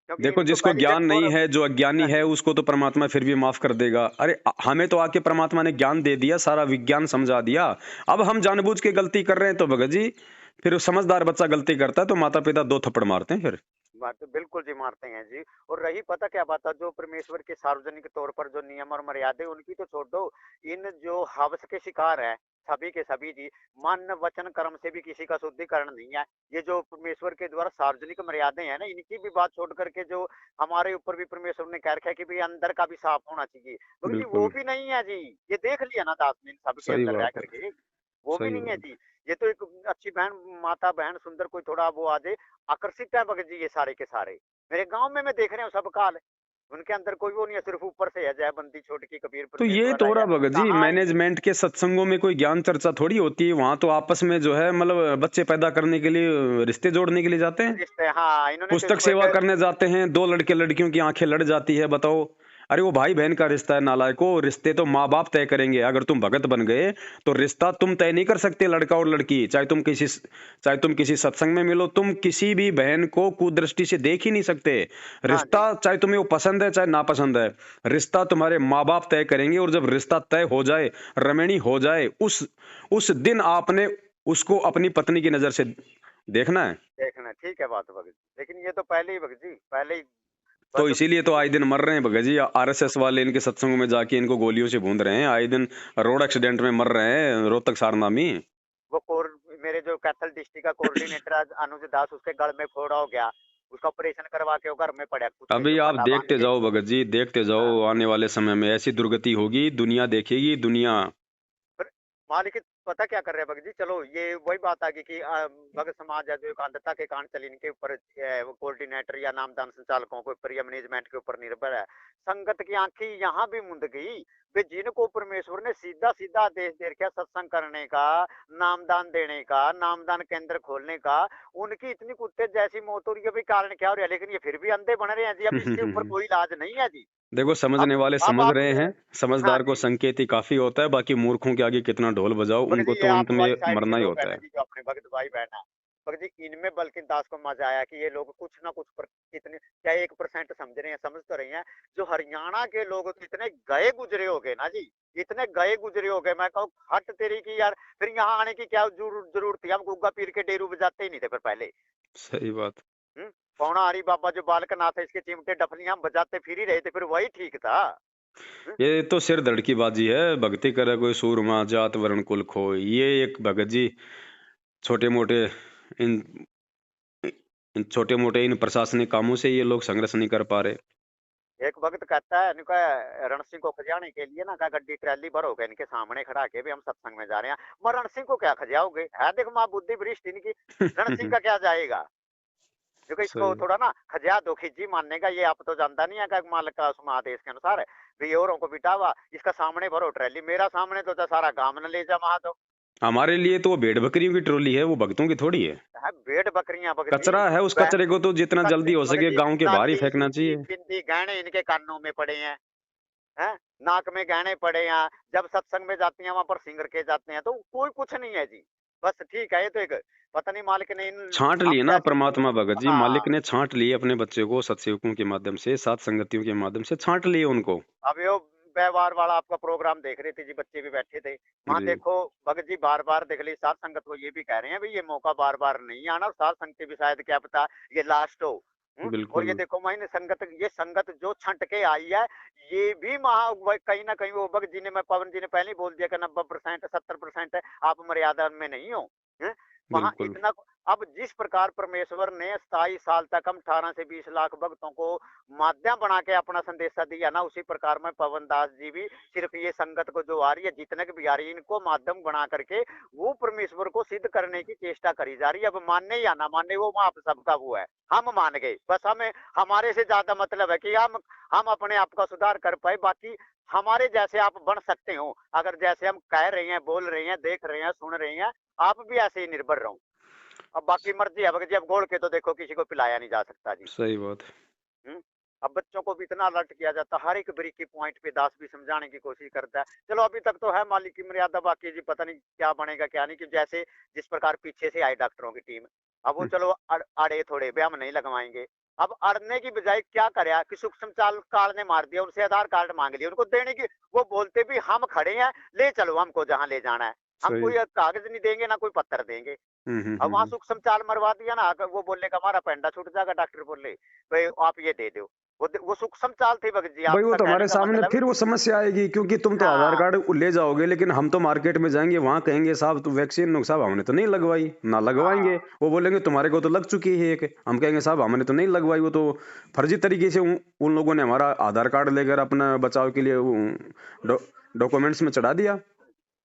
क्योंकि देखो, इनकी तो जिसको पहली ज्ञान जंग नहीं और है, जो अज्ञानी हाँ, है, उसको तो परमात्मा फिर भी माफ कर देगा। अरे हमें तो आके परमात्मा ने ज्ञान दे दिया, सारा विज्ञान समझा दिया। अब हम जानबूझ के गलती कर रहे हैं तो भगत जी, फिर समझदार बच्चा गलती करता है तो माता पिता 2 थप्पड़ मारते हैं फिर। बात तो बिल्कुल जी मारते हैं जी। और रही पता क्या बात है, जो परमेश्वर के सार्वजनिक तौर पर जो नियम और मर्यादे उनकी तो छोड़ दो, इन जो हवस के शिकार है सभी के सभी जी, मन वचन कर्म से भी किसी का शुद्धिकरण नहीं है। ये जो परमेश्वर के द्वारा सार्वजनिक मर्यादे हैं ना, इनकी भी बात छोड़ करके जो हमारे ऊपर भी परमेश्वर ने कह रखा है कि भाई अंदर का भी साफ होना चाहिए, तो जी वो बिल्कुल, भी नहीं है जी। ये देख लिया ना दास ने इन सबके सही अंदर रह बात है, करके, वो भी सही नहीं है बात जी। ये तो एक अच्छी बहन माता बहन सुंदर कोई थोड़ा वो आ जाए, आकर्षित है भगत जी ये सारे के सारे। मेरे गाँव में मैं देख रहा हूँ सब काल, उनके अंदर कोई वो नहीं है, सिर्फ ऊपर से है जय बंदी छोटकी कबीर तो ये परमेश्वर तो हो आया रहा है। भगत जी, कहाँ है जी? मैनेजमेंट के सत्संगों में कोई ज्ञान चर्चा थोड़ी होती है। वहां तो आपस में जो है मतलब बच्चे पैदा करने के लिए, रिश्ते जोड़ने के लिए जाते हैं। रिश्ते हाँ, इन्होंने तो पुस्तक इसको सेवा एक करने जाते हैं, 2 लड़के लड़कियों की आंखें लड़ जाती है, बताओ। अरे वो भाई बहन का रिश्ता है नालायको, रिश्ते तो माँ बाप तय करेंगे। अगर तुम भगत बन गए तो रिश्ता तुम तय नहीं कर सकते, लड़का और लड़की। चाहे तुम किसी सत्संग में मिलो, तुम किसी भी बहन को कुदृष्टि से देख ही नहीं सकते। हाँ रिश्ता जी, चाहे तुम्हें वो पसंद है चाहे नापसंद है, रिश्ता तुम्हारे माँ बाप तय करेंगे। और जब रिश्ता तय हो जाए, रमणी हो जाए, उस दिन आपने उसको अपनी पत्नी की नजर से देखना है। देखना ठीक है बात भगत जी। लेकिन ये तो पहले ही भगत जी, पहले ही तो बस इसीलिए तो आए दिन मर रहे हैं भगत जी। आरएसएस वाले इनके सत्संगों में जाके इनको गोलियों से भूंद रहे हैं, आए दिन रोड एक्सीडेंट में मर रहे हैं, रोहतक सारनामी। वो कोर मेरे जो कैथल डिस्ट्रिक्ट का कोऑर्डिनेटर आज अनुज दास उसके गल में फोड़ा हो गया। उसका ऑपरेशन करवा के वो घर में पड़ा कुत्ते अभी जो आप पट्टा बांध देखते के। जाओ भगत जी, देखते हाँ, जाओ, आने वाले समय में ऐसी दुर्गति होगी, दुनिया देखेगी दुनिया। फिर मालिक पता क्या कर रहे हैं भगत जी, चलो ये वही बात आ गई कि भगत समाज है जो एक अंधता के कारण चली, इनके ऊपर वो कोऑर्डिनेटर या नामदान संचालकों के ऊपर या मैनेजमेंट के ऊपर निर्भर है। संगत की आंखें यहाँ भी मुंद गई, वे जिनको परमेश्वर ने सीधा सीधा आदेश दे रखा सत्संग करने का, नामदान देने का, नामदान केंद्र खोलने का, उनकी इतनी कुत्ते जैसी मौत हो रही है, भाई कारण क्या हो रहा है, लेकिन ये फिर भी अंधे बन रहे हैं जी। अब इसके ऊपर कोई इलाज नहीं है जी। देखो, समझने वाले अब समझ आप रहे हैं, हाँ समझदार को जी, संकेत ही काफी होता है, बाकी मूर्खों के आगे कितना ढोल बजाओ, भगत उनको जी ये तो आप अंत में वाली साइड के मरना ही लोग हैं होता ना है। जी, जो अपने भगत भाई बहन है, भगत जी इनमें बल्कि दास को मजा आया कि ये लोग कुछ ना कुछ कितने क्या 1% समझ रहे हैं, समझ तो रही हैं। जो हरियाणा के लोग तो इतने गए गुजरे हो गए ना जी, इतने गए गुजरे हो गए, मैं कहूँ हट तेरी की यार, फिर यहाँ आने की क्या जरूरत थी, हम गुग्गा पीर के डेरू बजाते ही नहीं थे फिर पहले। सही बात। पौना हरी बाबा जो बालकनाथ है, इसके चिमटे डफलियां हम बजाते फिर ही रहे थे, फिर वही ठीक था। हम्म, ये तो सिर धड़ की बाजी है, भक्ति करे कोई सूरमा, जात वर्ण कुल खोय। ये एक भगत जी छोटे मोटे इन इन छोटे मोटे इन प्रशासनिक कामों से ये लोग संघर्ष नहीं कर पा रहे। एक वक्त कहता है इनका रण सिंह को खजाने के लिए ना का गड्डी ट्रैली भरोगे इनके सामने खड़ा के भी हम सत्संग में जा रहे हैं। मैं रण सिंह को क्या खजाओगे, है देख माँ बुद्धि भ्रष्ट इनकी, रण सिंह का क्या जाएगा। देखो इसको सही। थोड़ा ना खजा दो, खिजी मानने का ये आप तो जानता नहीं है, का मालिक का उसमें आदेश के अनुसार भी औरों को बिठावा, इसका सामने भरो ट्रैली, मेरा सामने तो सारा गांव न ले जा वहां तो। हमारे लिए तो वो भेड़ बकरियों की ट्रॉली है, वो भक्तों की थोड़ी है। है भेड़ बकरियां भगत जी। कचरा है, उस कचरे को तो जितना जल्दी हो भगत सके जी गांव के बाहर ही चांदी फेंकना सींगी चाहिए। बिंदी गहने इनके कानों में पड़े हैं, नाक में गहने पड़े हैं, जब सत्संग में जाती हैं वहां पर सिंगर के जाते हैं तो कोई कुछ नहीं है जी। बस ठीक है, ये तो एक पता नहीं मालिक ने इन छांट हम लिए ना जैसे परमात्मा भगत जी, हाँ, मालिक ने छांट लिए अपने बच्चे को सत्सेवकों के माध्यम से, सात संगतियों के माध्यम से छांट लिए उनको। अब यो व्यवहार वाला आपका प्रोग्राम देख रहे थे जी, बच्चे भी बैठे थे वहां, जी। देखो भगत जी बार बार देख ली साध संगत को ये भी कह रहे हैं भाई ये मौका बार बार नहीं आना, और साध संगत भी शायद क्या पता ये लास्ट हो। और ये बिल्कुल। देखो मैंने संगत, ये संगत जो छंट के आई है, ये भी कहीं ना कहीं वो भगत जी ने, मैं पवन जी ने पहले ही बोल दिया कि 90% 70% आप मर्यादा में नहीं हो। हैं? वहां बिल्कुल। इतना, अब जिस प्रकार परमेश्वर ने 27 साल तक हम 18 से 20 लाख भक्तों को माध्यम बना के अपना संदेशा दिया ना, उसी प्रकार में पवन दास जी भी सिर्फ ये संगत को जो आ रही है, जितने भी आ रही है, इनको माध्यम बना करके वो परमेश्वर को सिद्ध करने की चेष्टा करी जा रही है। अब मानने या ना मानने वो आप सबका वो है, हम मान गए, बस हमें हमारे से ज्यादा मतलब है कि हम अपने आप का सुधार कर पाए, बाकी हमारे जैसे आप बन सकते हो, अगर जैसे हम कह रहे हैं, बोल रहे हैं, देख रहे हैं, सुन रहे हैं, आप भी ऐसे ही निर्भर रहो। अब बाकी मर्जी है भगत जी, अब घोल के तो देखो किसी को पिलाया नहीं जा सकता जी। सही बात। हुँ? अब बच्चों को भी इतना अलर्ट किया जाता है, हर एक बारीकी पॉइंट पे दास भी समझाने की कोशिश करता है। चलो अभी तक तो है मालिक की मर्यादा, बाकी जी पता नहीं क्या बनेगा क्या नहीं, कि जैसे जिस प्रकार पीछे से आई डॉक्टरों की टीम, अब वो चलो अड़े थोड़े बे हम नहीं लगवाएँगे। अब अड़ने की बजाय क्या करा कि सूक्ष्म चाल काल ने मार दिया, उनसे आधार कार्ड माँग लिया, उनको देने की, वो बोलते भी हम खड़े हैं, ले चलो हमको जहाँ ले जाना है। हम सही। कोई कागज़ नहीं देंगे, ना कोई पत्थर देंगे। अब वहाँ हम्म। सूक्ष्म चाल मरवा दिया ना, अगर वो बोलने का हमारा पेंडा छूट जाएगा, डॉक्टर बोले भाई आप ये दे दो, वो सूक्ष्म चाल थी भगत जी, भाई वो आपका तो कहने हमारे का सामने मतलब। फिर वो समस्या आएगी, क्योंकि तुम तो आधार हाँ, कार्ड ले जाओगे, लेकिन हम तो मार्केट में जाएंगे, वहां कहेंगे साहब तो वैक्सीन नो साहब हमने तो नहीं लगवाई, ना लगवाएंगे। हाँ, वो बोलेंगे तुम्हारे को तो लग चुकी है एक, हम कहेंगे साहब हमने तो नहीं लगवाई। वो तो फर्जी तरीके से उन लोगों ने हमारा आधार कार्ड लेकर अपना बचाव के लिए डॉक्यूमेंट्स में चढ़ा दिया।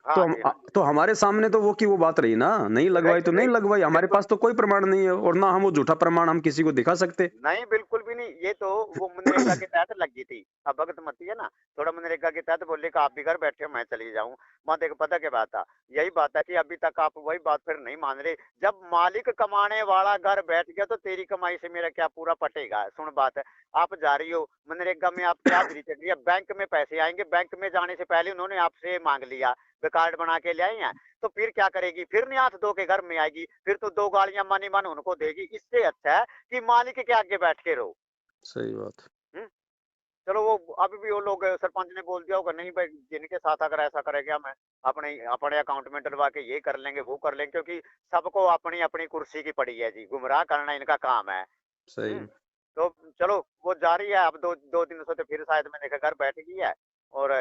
तो हाँ जी, हाँ जी। तो हमारे सामने तो वो की वो बात रही ना, नहीं लगवाई तो नहीं एक लगवाई, हमारे बिल्कुल पास तो कोई प्रमाण नहीं है, और ना हम वो झूठा प्रमाण हम किसी को दिखा सकते। नहीं, बिल्कुल भी नहीं। ये तो वो मनरेगा के तहत लगी थी। अब भगत मती है ना, थोड़ा मनरेगा के तहत बोले कि आप भी घर बैठे हो, मैं चली जाऊँ। वहाँ देखो पता क्या बात था? यही बात है कि अभी तक आप वही बात फिर नहीं मान रहे। जब मालिक कमाने वाला घर बैठ गया तो तेरी कमाई से मेरा क्या पूरा पटेगा? सुन बात है, आप जा रही हो, मनरेगा में आपकी हाज़िरी चल रही है, बैंक में पैसे आएँगे, बैंक में जाने से पहले उन्होंने आपसे माँग लिया, वे कार्ड बना के ले आई हैं। तो फिर क्या करेगी? फिर नहीं हाथ धो के घर में आएगी, फिर तो 2 गालियाँ मन ही मन उनको देगी। इससे अच्छा है कि मालिक के आगे बैठ के रहो। सही बात। हुँ? चलो वो अभी भी वो लोग सरपंच ने बोल दिया होगा, नहीं भाई जिनके साथ अगर ऐसा करेगा मैं अपने अपने अकाउंट में डलवा के ये कर लेंगे, वो कर लेंगे, क्योंकि सबको अपनी-अपनी कुर्सी की पड़ी है जी, गुमराह करना इनका काम है। सही। हुँ? तो चलो वो जा रही है, अब 2 दिन से तो फिर शायद मैंने देखा घर बैठ गई है, और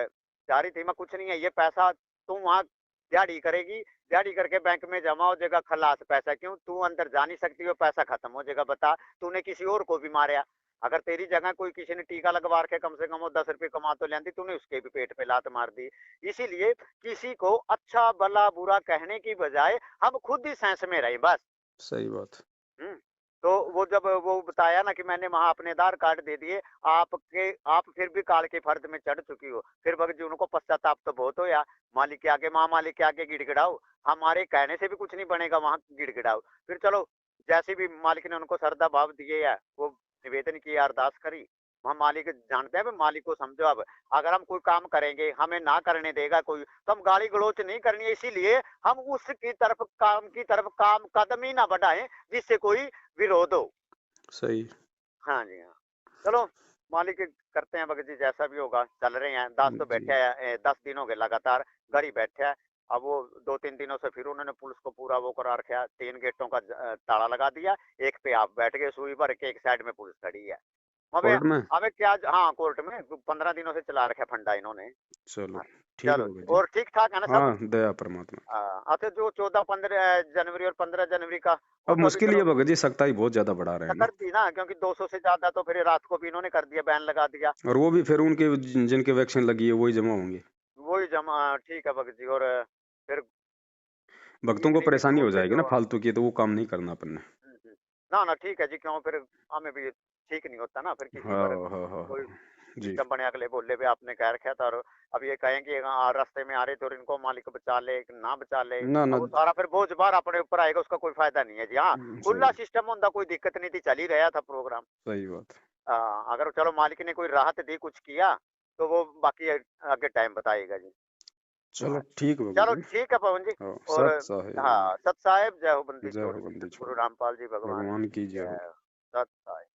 जा रही थी, मैं कुछ नहीं है, ये पैसा तुम वहाँ दिहाड़ी करेगी, दिहाड़ी करके बैंक में जमा हो जाएगा, खलास पैसा, क्यों? तू अंदर जा नहीं सकती, वो पैसा खत्म हो जाएगा, बता, तूने किसी और को भी मारा। अगर तेरी जगह कोई किसी ने टीका लगवा के कम से कम वो 10 रुपए कमा तो लेंदी, तूने उसके भी पेट पे लात मार दी। इसीलिए किसी को अच्छा भला बुरा कहने की बजाय हम खुद ही सेंस में रहे बस। सही बात। हुँ। तो वो जब वो बताया ना कि मैंने वहाँ अपने आधार कार्ड दे दिए, आप फिर भी काल के फर्द में चढ़ चुकी हो। फिर भगत जी उनको पश्चाताप तो बहुत होया, मालिक के आगे महामालिक के आगे गिड़गिड़ाओ, हमारे कहने से भी कुछ नहीं बनेगा, वहाँ गिड़गिड़ाओ। फिर चलो, जैसे भी मालिक ने उनको श्रद्धा भाव दिए है, वो निवेदन किया, अरदास करी। हम मालिक जानते हैं, मालिक को समझो अब, अगर हम कोई काम करेंगे, हमें ना करने देगा कोई, तो हम गाली-गलौच नहीं करनी है, इसीलिए हम उसकी तरफ काम कदम ही ना बढ़ाएँ, जिससे कोई विरोध हो। सही। हाँ जी, हाँ। चलो, मालिक करते हैं भगत जी जैसा भी होगा, चल रहे हैं। 10 तो जी। बैठे हैं, 10 दिन हो गए लगातार घर ही बैठे हैं। अब वो 2-3 दिनों से फिर उन्होंने पुलिस को पूरा वो करा रखा है, 3 गेटों का ताला लगा दिया, एक पे आप बैठ गए सुई भर के, एक साइड में पुलिस खड़ी है। अबे कोर्ट में? अबे क्या हाँ, कोर्ट में 15 दिनों से चला रखा है फंडा इन्होंने। चलो, हाँ, ठीक है चलो जी, भगत जी। और ठीक-ठाक है ना सब? हाँ, दया परमात्मा की। अच्छा, जो 14-15 जनवरी और 15 जनवरी का, वो अब तो अभी मुश्किल ही है चलो भगत जी, सख्ताई बहुत ज़्यादा बढ़ा रहे हैं ना। कर दी ना, क्योंकि 200 से ज़्यादा तो फिर रात को भी इन्होंने कर दिया, बैन लगा दिया। और वो भी फिर उनके जिनके वैक्सीन लगी है, वही जमा होंगे। वही जमा ठीक है भगत जी, और फिर भक्तों को इतनी भी परेशानी हो छूट जाएगी ना जो फालतू की, तो वो काम नहीं करना अपन ने। हुँ। ना, ना ठीक है जी, क्यों फिर हमें भी ठीक नहीं होता ना, फिर किसी पर हाँ, हाँ, हाँ, कोई हाँ। जी। सिस्टम बने, अगले बोले भी आपने कह रखा था, और अब ये कहें कि हाँ, रास्ते में आ रहे थे और इनको मालिक बचा ले, कि ना बचा ले, ना, अब ना। वो सारा फिर बोझ भार अपने ऊपर आएगा, उसका कोई फायदा नहीं है जी। हाँ, खुला सही, सिस्टम होंदा कोई दिक्कत नहीं थी, चल ही रहा था प्रोग्राम। सही बात। अगर चलो मालिक ने कोई राहत दी, कुछ किया, तो वो बाकी आगे टाइम बताएगा जी। चलो हाँ, ठीक है भगत चलो जी। ठीक है पवन जी। हाँ, और सत साहिब। हाँ, सत साहिब, जय हो बंदी जय छोड़, हो बंदी गुरु छोड़। रामपाल जी भगवान भगवान की की जय हो। जय हो। सत साहिब।